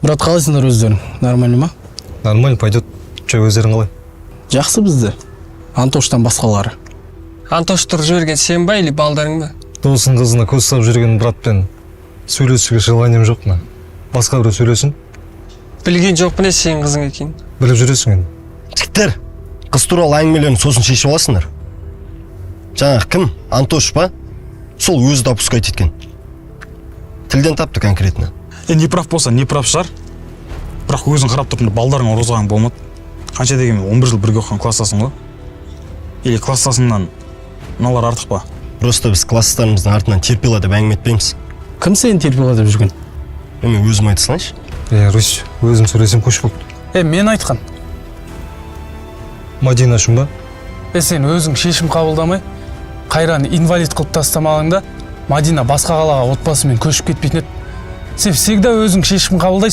Брат, қалайсыңдар өздерің? Нормально ма? Нормально, пойдет. Че, өздерің қалай? Жақсы бізде. Антоштан басқалары. Антош тұрып жіберген сен ба или балдарың ба? Досың қызына көз салып жүрген братпен сөйлесуге желанием жоқ мына. Басқа біреу сөйлесін. Білген жоқпын сенің қызың екенін. Біліп жүресің енді. Жігіттер, қыз туралы әңгімелерін сосын шешіп аласыңдар. Жаңағы кім? Антош па? Сол өзі допускать еткен. Тілден тапты конкретно. Не прав болса, не прав шығар. Бірақ өзің қарап тұрдың, балдарың ұрғызған болмады. Қанша дегенмен 11 жыл бірге оқыған класстасың ғой? Или класстасыңнан мыналар артық па? Просто біз класстарымыздың артынан терпила деп әңгіме етпейміз. Кім сені терпила деп жүрген? Мен өзім айта салайыншы. Русь, өзім сөйлесем көш болды. Мен айтқан. Мадина үшін ба? Сен өзің шешім қабылдамай, Қайраны инвалид қылып тастамағыңда, Мадина басқа қалаға отбасымен көшіп кетпейтін еді. Сен всегда өзің шешім қабылдайсың.